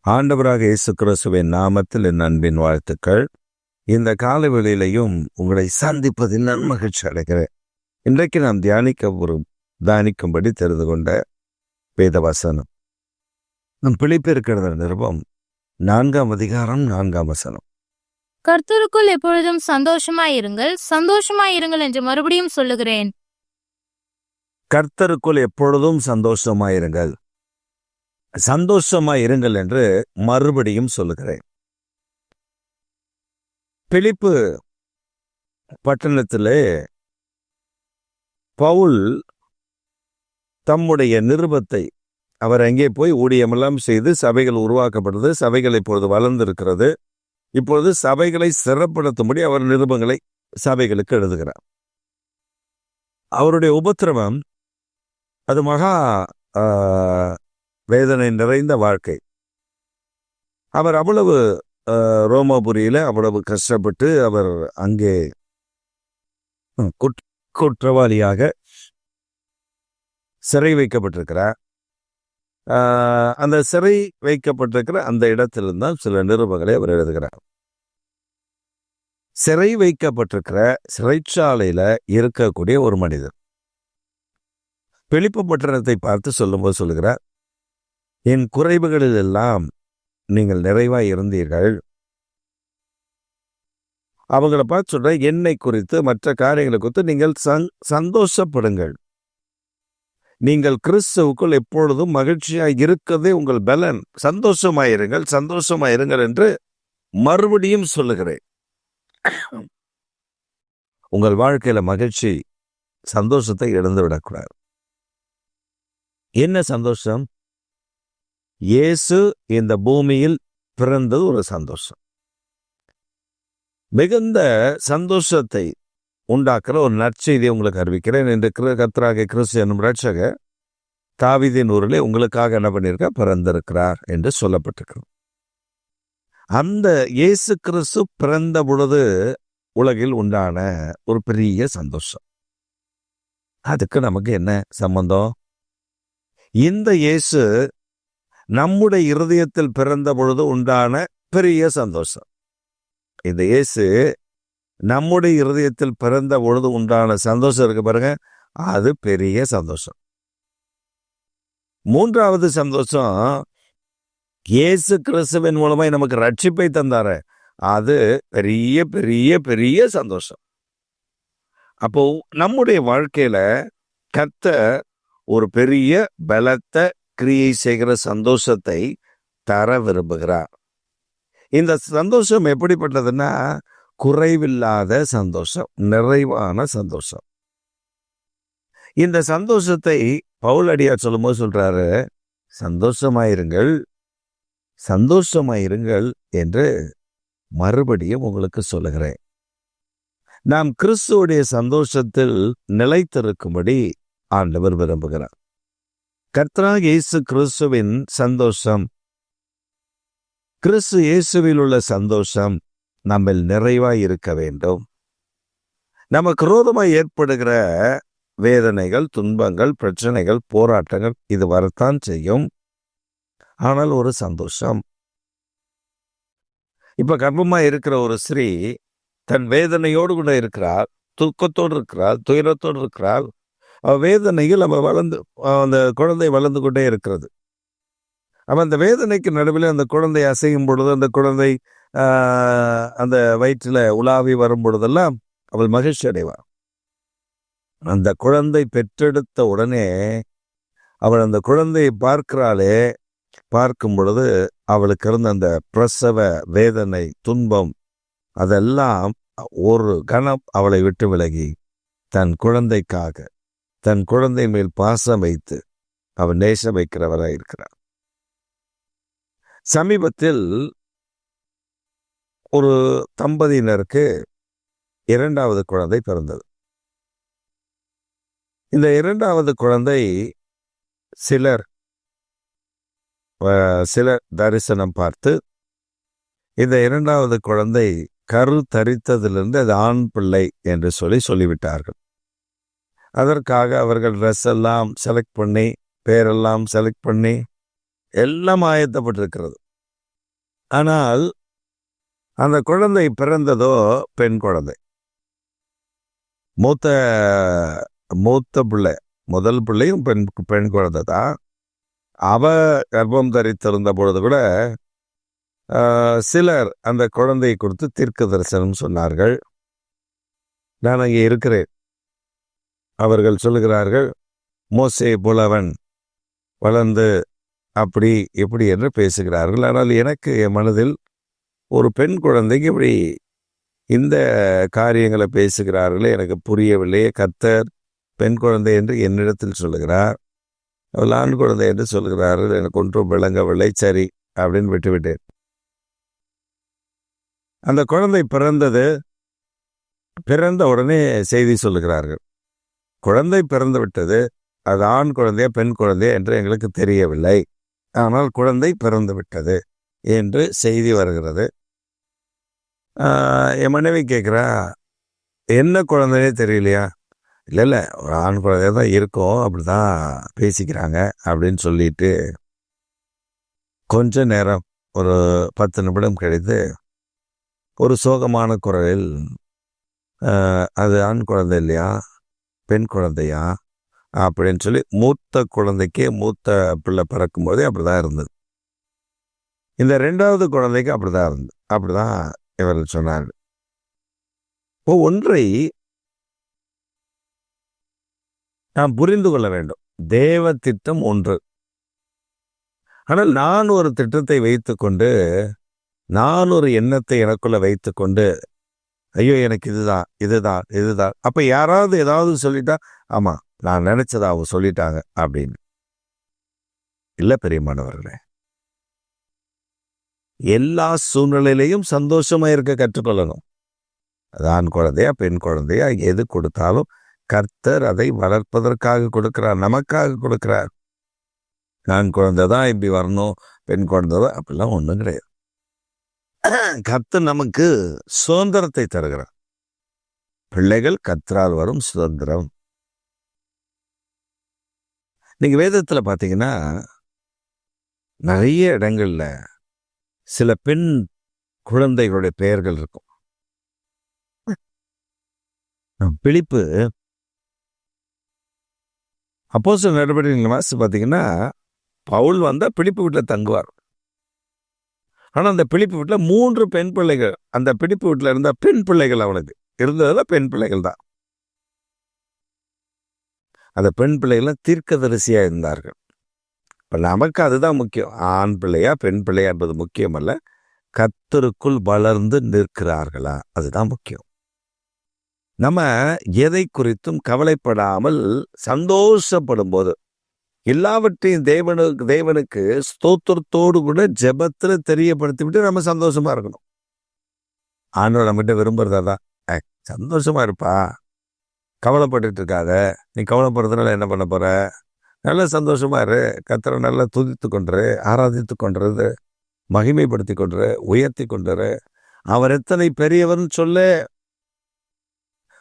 ஆண்டவராக இயேசு கிறிஸ்துவின் நாமத்தில் என் அன்பின் வாழ்த்துக்கள். இந்த காலவெளியிலையும் உங்களை சந்திப்பதில் நான் மகிழ்ச்சி அடைகிறேன். இன்றைக்கு நாம் தியானிக்கும்படி தெரிந்து கொண்ட வேதவசனம் நம் பிலிப்பியர் நிருபம் 4ஆம் அதிகாரம் 4ஆம் வசனம். கர்த்தருக்குள் எப்பொழுதும் சந்தோஷமாயிருங்கள், சந்தோஷமாயிருங்கள் என்று மறுபடியும் சொல்லுகிறேன். கர்த்தருக்குள் எப்பொழுதும் சந்தோஷமாயிருங்கள், சந்தோஷமாயிருங்கள் என்று மறுபடியும் சொல்லுகிறேன். பிலிப்பு பட்டணத்திலே பவுல் தம்முடைய நிருபத்தை அவர் அங்கே போய் ஊழியமெல்லாம் செய்து சபைகள் உருவாக்கப்படுது. சபைகள் இப்பொழுது வளர்ந்திருக்கிறது. இப்பொழுது சபைகளை சிறப்படுத்தும்படி அவர் நிருபங்களை சபைகளுக்கு எழுதுகிறார். அவருடைய உபத்திரவம் அது மகா வேதனை நிறைந்த வாழ்க்கை. அவர் அவ்வளவு ரோமாபுரியில அவ்வளவு கஷ்டப்பட்டு அவர் அங்கே குற்றவாளியாக சிறை வைக்கப்பட்டிருக்கிறார். அந்த சிறை வைக்கப்பட்டிருக்கிற அந்த இடத்திலிருந்தான் சில நிருபங்களை அவர் எழுதுகிறார். சிறை வைக்கப்பட்டிருக்கிற சிறைச்சாலையில இருக்கக்கூடிய ஒரு மனிதர் பிலிப்பு பட்டணத்தை பார்த்து சொல்லும்போது சொல்லுகிறார், என் குறைவுகளில் எல்லாம் நீங்கள் நிறைவாய் இருந்தீர்கள். அவங்கள பார்த்து சொல்ற, என்னை குறித்து மற்ற காரியங்களை குறித்து நீங்கள் சந்தோஷப்படுங்கள். நீங்கள் கிறிஸ்துவுக்குள் எப்பொழுதும் மகிழ்ச்சியாய் இருக்கதே உங்கள் பலன். சந்தோஷமாயிருங்கள், சந்தோஷமாயிருங்கள் என்று மறுபடியும் சொல்லுகிறேன். உங்கள் வாழ்க்கையில மகிழ்ச்சி, சந்தோஷத்தை இழந்து விடக்கூடாது. என்ன சந்தோஷம்? இயேசு இந்த பூமியில் பிறந்தது ஒரு சந்தோஷம். மிகுந்த சந்தோஷத்தை உண்டாக்குற ஒரு நற்செய்தியை உங்களுக்கு அறிவிக்கிறேன். என்று கர்த்தராகிய கிறிஸ்து என்னும் இரட்சகர் தாவீதின் ஊரிலே உங்களுக்காக என்ன பண்ணியிருக்க பிறந்திருக்கிறார் என்று சொல்லப்பட்டிருக்கிறது. அந்த இயேசு கிறிஸ்து பிறந்த பொழுது உலகில் உண்டான ஒரு பெரிய சந்தோஷம். அதுக்கு நமக்கு என்ன சம்பந்தம்? இந்த இயேசு நம்முடைய இருதயத்தில் பிறந்த பொழுது உண்டான பெரிய சந்தோஷம். இந்த இயேசு நம்முடைய இருதயத்தில் பிறந்த பொழுது உண்டான சந்தோஷம் இருக்கு பாருங்க, அது பெரிய சந்தோஷம். மூன்றாவது சந்தோஷம், இயேசு கிறிஸ்துவின் மூலமாய் நமக்கு ரட்சிப்பை தந்தார, அது பெரிய பெரிய பெரிய சந்தோஷம். அப்போ நம்முடைய வாழ்க்கையில கர்த்தர் ஒரு பெரிய பலத்த கிரியை செய்கிற சந்தோஷத்தை தர விரும்புகிறார். இந்த சந்தோஷம் எப்படிப்பட்டதுன்னா, குறைவில்லாத சந்தோஷம், நிறைவான சந்தோஷம். இந்த சந்தோஷத்தை பவுலடியார் சொல்லும்போது சொல்றாரு, சந்தோஷமாயிருங்கள், சந்தோஷமாயிருங்கள் என்று மறுபடியும் உங்களுக்கு சொல்லுகிறேன். நாம் கிறிஸ்துவுடைய சந்தோஷத்தில் நிலைத்திருக்கும்படி ஆண்டவர் விரும்புகிறார். கர்த்தராகிய இயேசு கிறிஸ்துவின் சந்தோஷம், கிறிஸ்து இயேசுவில் உள்ள சந்தோஷம் நம்மில் நிறைவாய் இருக்க வேண்டும். நமக்கு விரோதமாய் ஏற்படுகிற வேதனைகள், துன்பங்கள், பிரச்சனைகள், போராட்டங்கள் இது வரத்தான் செய்யும். ஆனால் ஒரு சந்தோஷம். இப்ப கர்ப்பமாய் இருக்கிற ஒரு ஸ்திரீ தன் வேதனையோடு கூட இருக்கிறாள், துக்கத்தோடு இருக்கிறாள், துயரத்தோடு இருக்கிறாள். வேதனைகள் அந்த குழந்தை வளர்ந்து கொண்டே இருக்கிறது. அவன் அந்த வேதனைக்கு நடுவில் அந்த குழந்தை அசையும் பொழுது, அந்த குழந்தை அந்த வயிற்றில் உலாவி வரும் பொழுதெல்லாம் அவள் மகிழ்ச்சி அடைவாள். அந்த குழந்தை பெற்றெடுத்த உடனே அவள் அந்த குழந்தையை பார்க்கிறாளே, பார்க்கும் பொழுது அவளுக்கு இருந்த அந்த பிரசவ வேதனை, துன்பம் அதெல்லாம் ஒரு கணம் அவளை விட்டு விலகி தன் குழந்தைக்காக, தன் குழந்தை மேல் பாசம் வைத்து அவன் நேசம் வைக்கிறவராய் இருக்கிறார். சமீபத்தில் ஒரு தம்பதியினருக்கு 2வது குழந்தை பிறந்தது. இந்த 2வது குழந்தை சிலர் தரிசனம் பார்த்து இந்த 2வது குழந்தை கரு தரித்ததிலிருந்து அது ஆண் பிள்ளை என்று சொல்லிவிட்டார்கள். அதற்காக அவர்கள் ட்ரெஸ் எல்லாம் செலக்ட் பண்ணி, பேரெல்லாம் செலக்ட் பண்ணி எல்லாம் ஆயத்தப்பட்டிருக்கிறது. ஆனால் அந்த குழந்தை பிறந்ததோ பெண் குழந்தை. மூத்த மூத்த பிள்ளை, முதல் பிள்ளையும் பெண் குழந்தை தான். அவ கர்ப்பம் தரித்திருந்த பொழுது கூட சிலர் அந்த குழந்தையை குறித்து தீர்க்க தரிசனம் சொன்னார்கள். நான் அங்கே இருக்கிறேன். அவர்கள் சொல்லுகிறார்கள், மோசே புலவன் வளர்ந்து அப்படி இப்படி என்று பேசுகிறார்கள். ஆனால் எனக்கு என் மனதில் ஒரு பெண் குழந்தைக்கு இப்படி இந்த காரியங்களை பேசுகிறார்களே எனக்கு புரியவில்லையே. கர்த்தர் பெண் குழந்தை என்று என்னிடத்தில் சொல்லுகிறார், அவள் ஆண் குழந்தை என்று சொல்லுகிறார்கள், எனக்கு ஒன்றும் விளங்கவில்லை. சரி அப்படின்னு விட்டுவிட்டேன். அந்த குழந்தை பிறந்த உடனே செய்தி சொல்லுகிறார்கள், குழந்தை பிறந்து விட்டது, அது ஆண் குழந்தையா பெண் குழந்தையா என்று எங்களுக்கு தெரியவில்லை, ஆனால் குழந்தை பிறந்து விட்டது என்று செய்தி வருகிறது. என் மனைவி கேட்குறா, என்ன குழந்தைனே தெரியலையா? இல்லை ஒரு ஆண் குழந்தைய தான் இருக்கும், அப்படிதான் பேசிக்கிறாங்க அப்படின்னு சொல்லிட்டு கொஞ்ச நேரம் ஒரு 10 நிமிடம் கழித்து ஒரு சோகமான குரலில், அது ஆண் குழந்தை இல்லையா பெண் குழந்தையா அப்படின்னு சொல்லி, மூத்த குழந்தைக்கே மூத்த பிள்ளை பிறக்கும் போதே அப்படிதான் இருந்தது. இந்த 2வது குழந்தைக்கு அப்படிதான் இருந்தது. அப்படிதான் இவர்கள் சொன்னார்கள். இப்போ ஒன்றை நாம் புரிந்து கொள்ள வேண்டும். தேவ திட்டம் ஒன்று. ஆனால் நான் ஒரு திட்டத்தை வைத்துக்கொண்டு, நான் ஒரு எண்ணத்தை எனக்குள்ள வைத்துக்கொண்டு, ஐயோ எனக்கு இதுதான். அப்ப யாராவது ஏதாவது சொல்லிட்டா, ஆமா நான் நினைச்சதை அவங்க சொல்லிட்டாங்க அப்படின்னு இல்ல. பெரியமானவர்களே, எல்லா சூழ்நிலையிலையும் சந்தோஷமா இருக்க கற்றுக்கொள்ளணும். அது ஆண் குழந்தையா பெண் குழந்தையா எது கொடுத்தாலும் கர்த்தர் அதை வளர்ப்பதற்காக கொடுக்கிறார், நமக்காக கொடுக்கிறார். ஆண் குழந்தை தான் இப்படி வரணும், பெண் குழந்தை தான் அப்படிலாம் ஒன்றும் கிடையாது. கர்த்தர் நமக்கு சுதந்திரத்தை தருகிறார். பிள்ளைகள் கர்த்தரால் வரும் சுதந்திரம். நீங்க வேதத்துல பாத்தீங்கன்னா நிறைய இடங்கள்ல சில பெண் குழந்தைகளுடைய பெயர்கள் இருக்கும். பிலிப்பு அப்போஸ்தலர் நடவடிக்கைகள் வாசித்து பார்த்தீங்கன்னா, பவுல் வந்தா பிலிப்பு வீட்டில் தங்குவார். ஆனால் அந்த பிலிப்பு வீட்டில் 3 பெண் பிள்ளைகள். அந்த பிலிப்பு வீட்டில் இருந்த பெண் பிள்ளைகள் அவனுக்கு இருந்ததெல்லாம் பெண் பிள்ளைகள் தான். அந்த பெண் பிள்ளைகள்லாம் தீர்க்கதரிசியா இருந்தார்கள். இப்போ நமக்கு அதுதான் முக்கியம். ஆண் பிள்ளையா பெண் பிள்ளையா என்பது முக்கியம் அல்ல, கர்த்தருக்குள் வளர்ந்து நிற்கிறார்களா, அதுதான் முக்கியம். நம்ம எதை குறித்தும் கவலைப்படாமல் சந்தோஷப்படும் போது, எல்லாவற்றையும் தேவனுக்கு ஸ்தோத்திரத்தோடு கூட ஜெபத்துல தெரியப்படுத்தி விட்டு நம்ம சந்தோஷமா இருக்கணும். ஆண்டவர் நம்மகிட்ட விரும்புறதான், சந்தோஷமா இருப்பா, கவலைப்பட்டுட்டு இருக்காத, நீ கவலைப்படுறதுனால என்ன பண்ண போற, நல்ல சந்தோஷமா இரு, கர்த்தரை நல்லா துதித்து கொண்டுரு, ஆராதித்து கொண்டுரு, மகிமைப்படுத்தி கொண்டுரு, உயர்த்தி கொண்டுரு. அவர் எத்தனை பெரியவர்னு சொல்ல,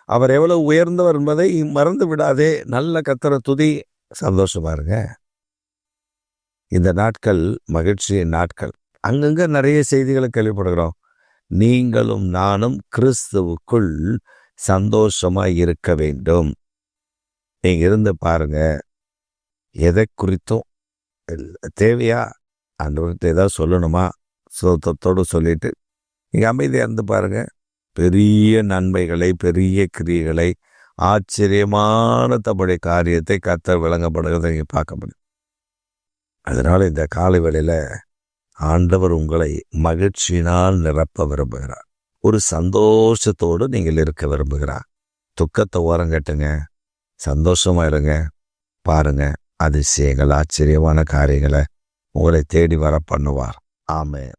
அவர் எவ்வளவு உயர்ந்தவர் என்பதை மறந்து விடாதே. நல்ல கர்த்தரை துதி, சந்தோஷமா இருங்க. இந்த நாட்கள் மகிழ்ச்சியின் நாட்கள். அங்கங்க நிறைய செய்திகளை கேள்விப்படுகிறோம். நீங்களும் நானும் கிறிஸ்துவுக்குள் சந்தோஷமா இருக்க வேண்டும். நீங்க இருந்து பாருங்க, எதை குறித்தும் தேவையா ஆண்டவர்கிட்ட ஏதாவது சொல்லணுமா, சுத்தத்தோடு சொல்லிட்டு நீங்க அமைதியா இருந்து பாருங்க. பெரிய நன்மைகளை, பெரிய கிரியைகளை, ஆச்சரியமான தம்முடைய காரியத்தை கர்த்தர் விளங்கப்படுகிறதை நீங்க பார்க்க முடியும். அதனால இந்த காலை வேளையில ஆண்டவர் உங்களை மகிழ்ச்சியினால் நிரப்ப விரும்புகிறார். ஒரு சந்தோஷத்தோடு நீங்கள் இருக்க விரும்புகிறார். துக்கத்தை ஓரங்கட்டுங்க, சந்தோஷமா இருங்க. பாருங்க, அதிசயங்கள், ஆச்சரியமான காரியங்களை உங்களை தேடி வர பண்ணுவார். ஆமென்.